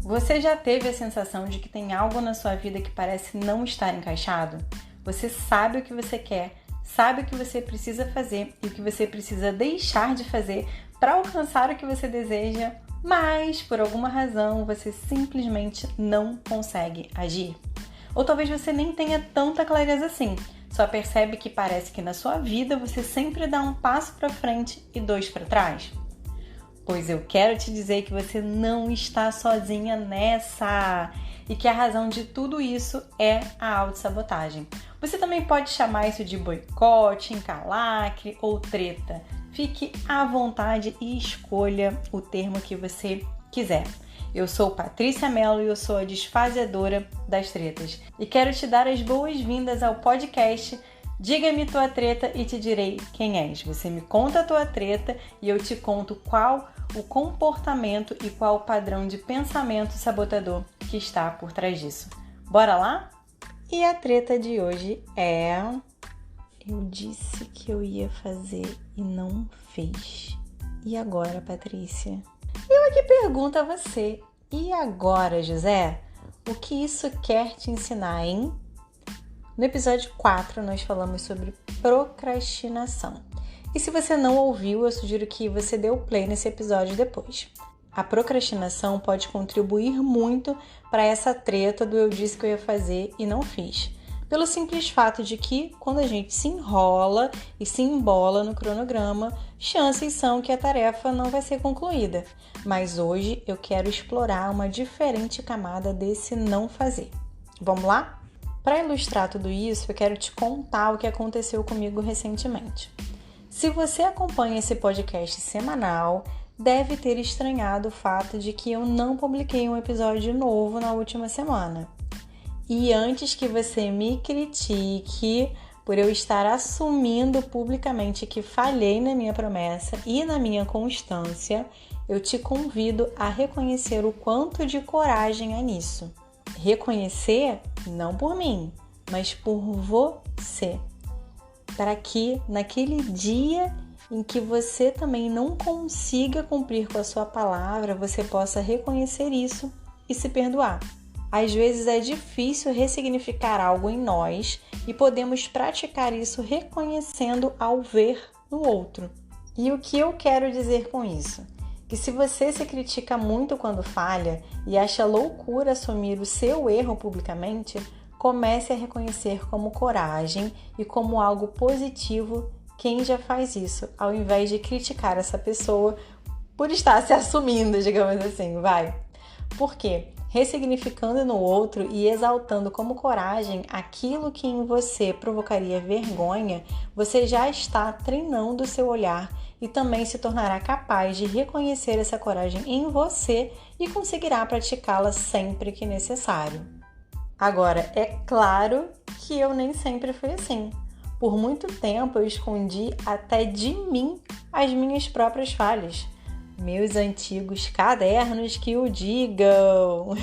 Você já teve a sensação de que tem algo na sua vida que parece não estar encaixado? Você sabe o que você quer, sabe o que você precisa fazer e o que você precisa deixar de fazer para alcançar o que você deseja, mas por alguma razão você simplesmente não consegue agir? Ou talvez você nem tenha tanta clareza assim, só percebe que parece que na sua vida você sempre dá um passo para frente e dois para trás? Pois eu quero te dizer que você não está sozinha nessa e que a razão de tudo isso é a autossabotagem. Você também pode chamar isso de boicote, encalacre ou treta. Fique à vontade e escolha o termo que você quiser. Eu sou Patrícia Mello e eu sou a desfazedora das tretas. E quero te dar as boas-vindas ao podcast Diga-me tua treta e te direi quem és. Você me conta a tua treta e eu te conto qual o comportamento e qual o padrão de pensamento sabotador que está por trás disso. Bora lá? E a treta de hoje é: eu disse que eu ia fazer e não fiz. E agora, Patrícia? Eu aqui pergunto a você: e agora, José? O que isso quer te ensinar, hein? No episódio 4, nós falamos sobre procrastinação. E se você não ouviu, eu sugiro que você dê o play nesse episódio depois. A procrastinação pode contribuir muito para essa treta do eu disse que eu ia fazer e não fiz. Pelo simples fato de que, quando a gente se enrola e se embola no cronograma, chances são que a tarefa não vai ser concluída. Mas hoje eu quero explorar uma diferente camada desse não fazer. Vamos lá? Para ilustrar tudo isso, eu quero te contar o que aconteceu comigo recentemente. Se você acompanha esse podcast semanal, deve ter estranhado o fato de que eu não publiquei um episódio novo na última semana. E antes que você me critique por eu estar assumindo publicamente que falhei na minha promessa e na minha constância, eu te convido a reconhecer o quanto de coragem há nisso. Reconhecer não por mim, mas por você. Para que naquele dia em que você também não consiga cumprir com a sua palavra, você possa reconhecer isso e se perdoar. Às vezes é difícil ressignificar algo em nós e podemos praticar isso reconhecendo ao ver no outro. E o que eu quero dizer com isso? Que se você se critica muito quando falha e acha loucura assumir o seu erro publicamente, comece a reconhecer como coragem e como algo positivo quem já faz isso, ao invés de criticar essa pessoa por estar se assumindo, digamos assim, vai. Por quê? Ressignificando no outro e exaltando como coragem aquilo que em você provocaria vergonha, você já está treinando o seu olhar e também se tornará capaz de reconhecer essa coragem em você e conseguirá praticá-la sempre que necessário. Agora, é claro que eu nem sempre fui assim. Por muito tempo eu escondi até de mim as minhas próprias falhas. Meus antigos cadernos que o digam.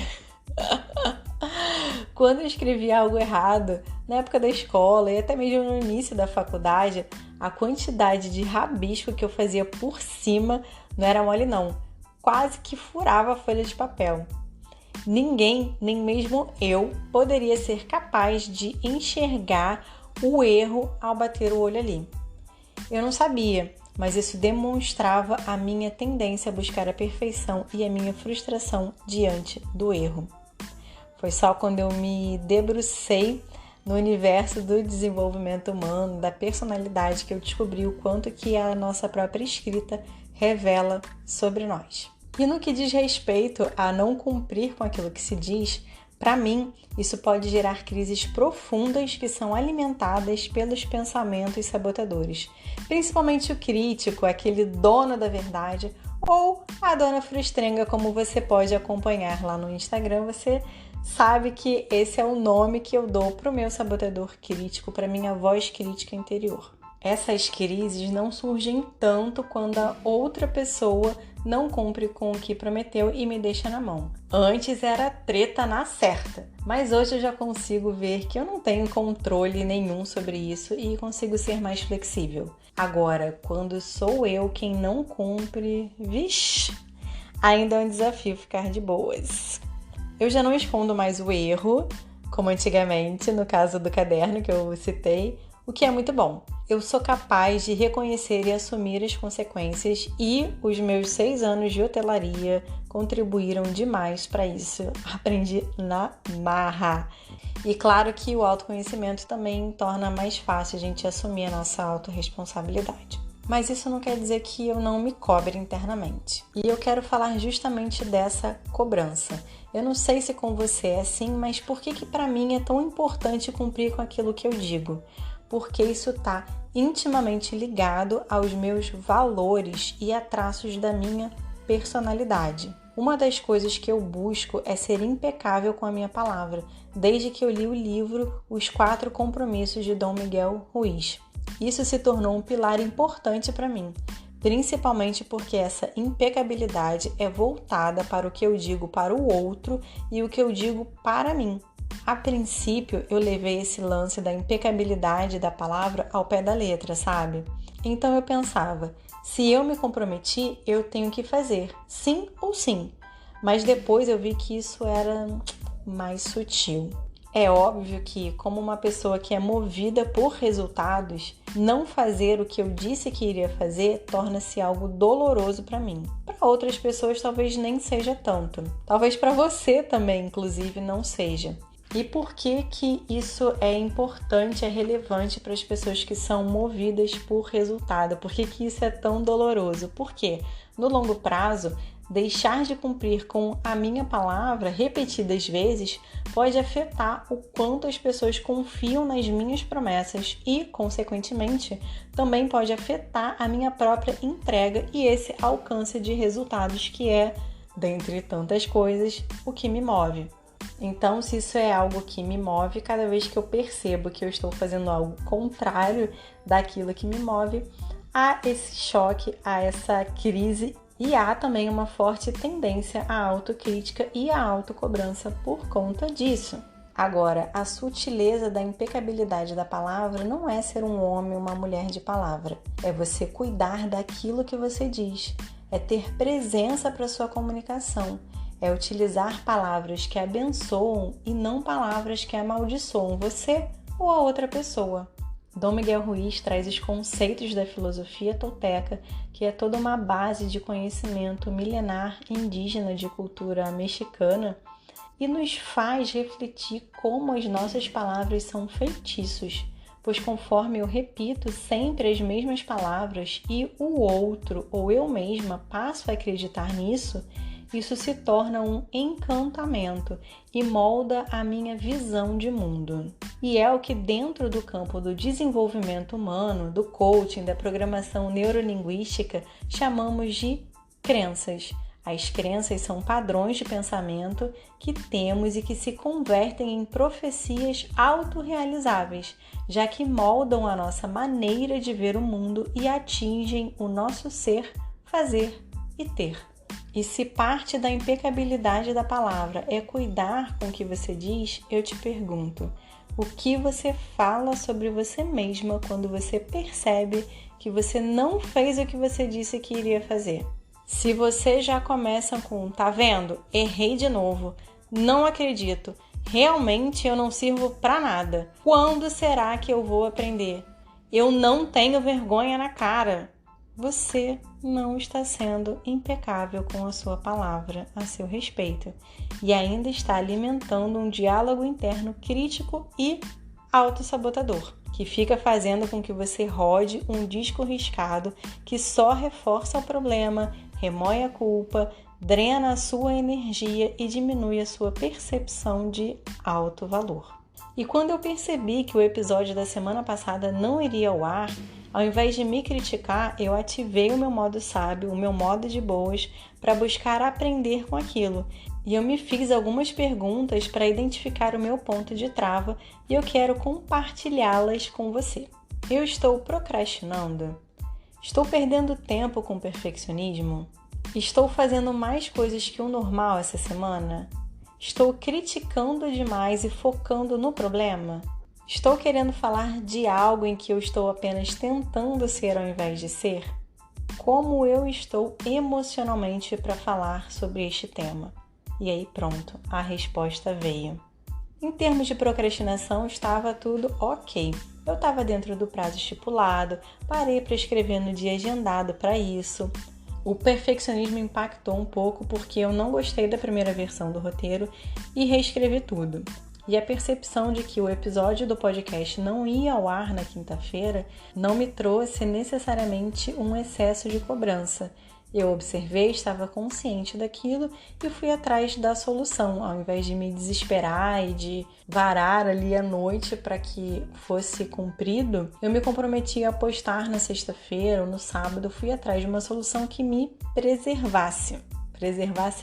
Quando eu escrevia algo errado, na época da escola e até mesmo no início da faculdade, a quantidade de rabisco que eu fazia por cima não era mole não. Quase que furava a folha de papel. Ninguém, nem mesmo eu, poderia ser capaz de enxergar o erro ao bater o olho ali. Eu não sabia, mas isso demonstrava a minha tendência a buscar a perfeição e a minha frustração diante do erro. Foi só quando eu me debrucei no universo do desenvolvimento humano, da personalidade, que eu descobri o quanto que a nossa própria escrita revela sobre nós. E no que diz respeito a não cumprir com aquilo que se diz, para mim, isso pode gerar crises profundas que são alimentadas pelos pensamentos sabotadores. Principalmente o crítico, aquele dono da verdade, ou a dona frustrenga, como você pode acompanhar lá no Instagram. Você sabe que esse é o nome que eu dou para o meu sabotador crítico, para minha voz crítica interior. Essas crises não surgem tanto quando a outra pessoa não cumpre com o que prometeu e me deixa na mão. Antes era treta na certa, mas hoje eu já consigo ver que eu não tenho controle nenhum sobre isso e consigo ser mais flexível. Agora, quando sou eu quem não cumpre, vixe, ainda é um desafio ficar de boas. Eu já não escondo mais o erro, como antigamente, no caso do caderno que eu citei, o que é muito bom. Eu sou capaz de reconhecer e assumir as consequências e os meus 6 anos de hotelaria contribuíram demais para isso. Aprendi na marra. E claro que o autoconhecimento também torna mais fácil a gente assumir a nossa autorresponsabilidade. Mas isso não quer dizer que eu não me cobre internamente. E eu quero falar justamente dessa cobrança. Eu não sei se com você é assim, mas por que para mim é tão importante cumprir com aquilo que eu digo? Porque isso está intimamente ligado aos meus valores e a traços da minha personalidade. Uma das coisas que eu busco é ser impecável com a minha palavra, desde que eu li o livro Os 4 Compromissos de Dom Miguel Ruiz. Isso se tornou um pilar importante para mim, principalmente porque essa impecabilidade é voltada para o que eu digo para o outro e o que eu digo para mim. A princípio, eu levei esse lance da impecabilidade da palavra ao pé da letra, sabe? Então eu pensava, se eu me comprometi, eu tenho que fazer, sim ou sim. Mas depois eu vi que isso era mais sutil. É óbvio que, como uma pessoa que é movida por resultados, não fazer o que eu disse que iria fazer torna-se algo doloroso para mim. Para outras pessoas talvez nem seja tanto. Talvez para você também, inclusive, não seja. E por que isso é importante, é relevante para as pessoas que são movidas por resultado? Por que isso é tão doloroso? Porque, no longo prazo, deixar de cumprir com a minha palavra repetidas vezes pode afetar o quanto as pessoas confiam nas minhas promessas e, consequentemente, também pode afetar a minha própria entrega e esse alcance de resultados que é, dentre tantas coisas, o que me move. Então, se isso é algo que me move, cada vez que eu percebo que eu estou fazendo algo contrário daquilo que me move, há esse choque, há essa crise e há também uma forte tendência à autocrítica e à autocobrança por conta disso. Agora, a sutileza da impecabilidade da palavra não é ser um homem ou uma mulher de palavra. É você cuidar daquilo que você diz, é ter presença para sua comunicação. É utilizar palavras que abençoam e não palavras que amaldiçoam você ou a outra pessoa. Dom Miguel Ruiz traz os conceitos da filosofia tolteca, que é toda uma base de conhecimento milenar indígena de cultura mexicana, e nos faz refletir como as nossas palavras são feitiços, pois conforme eu repito sempre as mesmas palavras e o outro ou eu mesma passo a acreditar nisso, isso se torna um encantamento e molda a minha visão de mundo. E é o que dentro do campo do desenvolvimento humano, do coaching, da programação neurolinguística, chamamos de crenças. As crenças são padrões de pensamento que temos e que se convertem em profecias autorrealizáveis, já que moldam a nossa maneira de ver o mundo e atingem o nosso ser, fazer e ter. E se parte da impecabilidade da palavra é cuidar com o que você diz, eu te pergunto, o que você fala sobre você mesma quando você percebe que você não fez o que você disse que iria fazer? Se você já começa com, tá vendo? Errei de novo, não acredito, realmente eu não sirvo pra nada. Quando será que eu vou aprender? Eu não tenho vergonha na cara. Você não está sendo impecável com a sua palavra a seu respeito e ainda está alimentando um diálogo interno crítico e autossabotador, que fica fazendo com que você rode um disco riscado que só reforça o problema, remói a culpa, drena a sua energia e diminui a sua percepção de alto valor. E quando eu percebi que o episódio da semana passada não iria ao ar, ao invés de me criticar, eu ativei o meu modo sábio, o meu modo de boas, para buscar aprender com aquilo. E eu me fiz algumas perguntas para identificar o meu ponto de trava e eu quero compartilhá-las com você. Eu estou procrastinando? Estou perdendo tempo com perfeccionismo? Estou fazendo mais coisas que o normal essa semana? Estou criticando demais e focando no problema? Estou querendo falar de algo em que eu estou apenas tentando ser ao invés de ser? Como eu estou emocionalmente para falar sobre este tema? E aí pronto, a resposta veio. Em termos de procrastinação, estava tudo ok. Eu estava dentro do prazo estipulado, parei para escrever no dia agendado para isso. O perfeccionismo impactou um pouco porque eu não gostei da primeira versão do roteiro e reescrevi tudo. E a percepção de que o episódio do podcast não ia ao ar na quinta-feira não me trouxe necessariamente um excesso de cobrança. Eu observei, estava consciente daquilo e fui atrás da solução, ao invés de me desesperar e de varar ali à noite para que fosse cumprido. Eu me comprometi a postar na sexta-feira ou no sábado, fui atrás de uma solução que me preservasse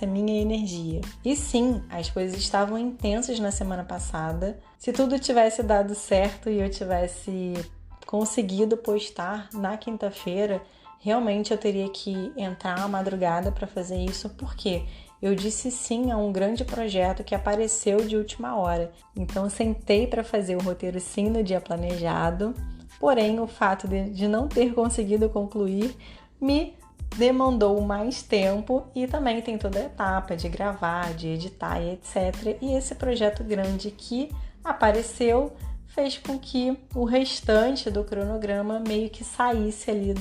a minha energia. E sim, as coisas estavam intensas na semana passada. Se tudo tivesse dado certo e eu tivesse conseguido postar na quinta-feira, realmente eu teria que entrar à madrugada para fazer isso, porque eu disse sim a um grande projeto que apareceu de última hora. Então eu sentei para fazer o roteiro sim no dia planejado, porém o fato de não ter conseguido concluir me demandou mais tempo e também tem toda a etapa de gravar, de editar e etc. E esse projeto grande que apareceu fez com que o restante do cronograma meio que saísse ali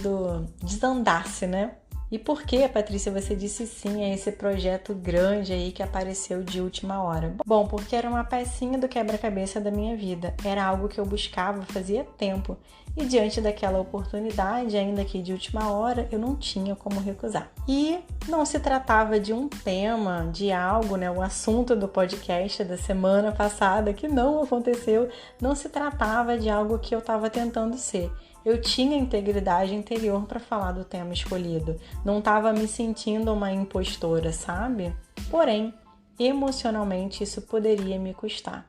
desandasse, né? E por que, Patrícia, você disse sim a esse projeto grande aí que apareceu de última hora? Bom, porque era uma pecinha do quebra-cabeça da minha vida. Era algo que eu buscava fazia tempo. E diante daquela oportunidade, ainda que de última hora, eu não tinha como recusar. E não se tratava de um tema, de algo, né? O assunto do podcast da semana passada, que não aconteceu, não se tratava de algo que eu estava tentando ser. Eu tinha integridade interior para falar do tema escolhido. Não estava me sentindo uma impostora, sabe? Porém, emocionalmente isso poderia me custar.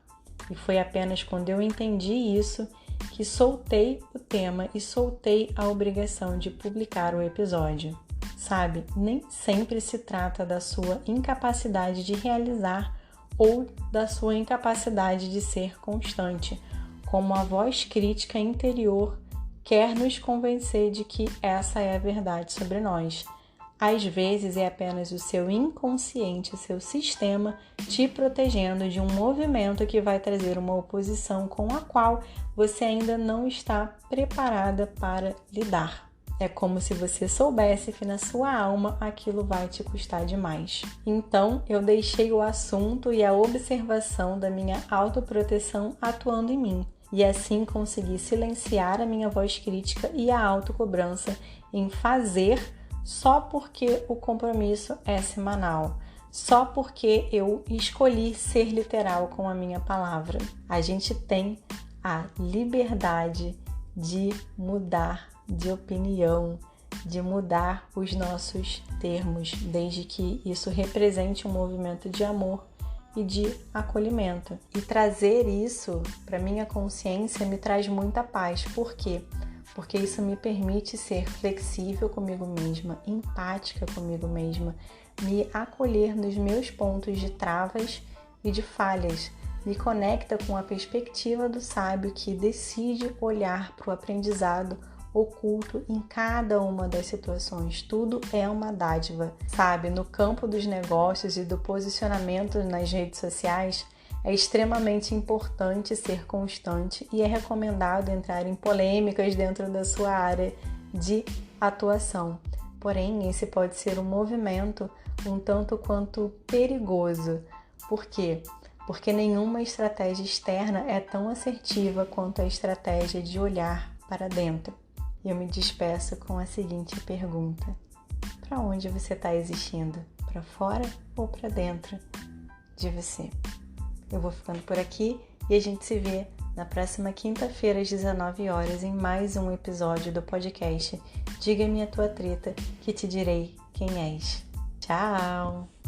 E foi apenas quando eu entendi isso que soltei o tema e soltei a obrigação de publicar o episódio. Sabe? Nem sempre se trata da sua incapacidade de realizar ou da sua incapacidade de ser constante, como a voz crítica interior quer nos convencer de que essa é a verdade sobre nós. Às vezes é apenas o seu inconsciente, seu sistema te protegendo de um movimento que vai trazer uma oposição com a qual você ainda não está preparada para lidar. É como se você soubesse que na sua alma aquilo vai te custar demais. Então, eu deixei o assunto e a observação da minha autoproteção atuando em mim. E assim consegui silenciar a minha voz crítica e a autocobrança em fazer só porque o compromisso é semanal, só porque eu escolhi ser literal com a minha palavra. A gente tem a liberdade de mudar de opinião, de mudar os nossos termos, desde que isso represente um movimento de amor e de acolhimento. E trazer isso para minha consciência me traz muita paz. Por quê? Porque isso me permite ser flexível comigo mesma, empática comigo mesma, me acolher nos meus pontos de travas e de falhas, me conecta com a perspectiva do sábio que decide olhar para o aprendizado oculto em cada uma das situações. Tudo é uma dádiva, sabe? No campo dos negócios e do posicionamento nas redes sociais, é extremamente importante ser constante e é recomendado entrar em polêmicas dentro da sua área de atuação. Porém, esse pode ser um movimento um tanto quanto perigoso. Por quê? Porque nenhuma estratégia externa é tão assertiva quanto a estratégia de olhar para dentro. E eu me despeço com a seguinte pergunta: para onde você está existindo? Para fora ou para dentro de você? Eu vou ficando por aqui e a gente se vê na próxima quinta-feira às 19 horas em mais um episódio do podcast Diga-me a tua treta que te direi quem és. Tchau!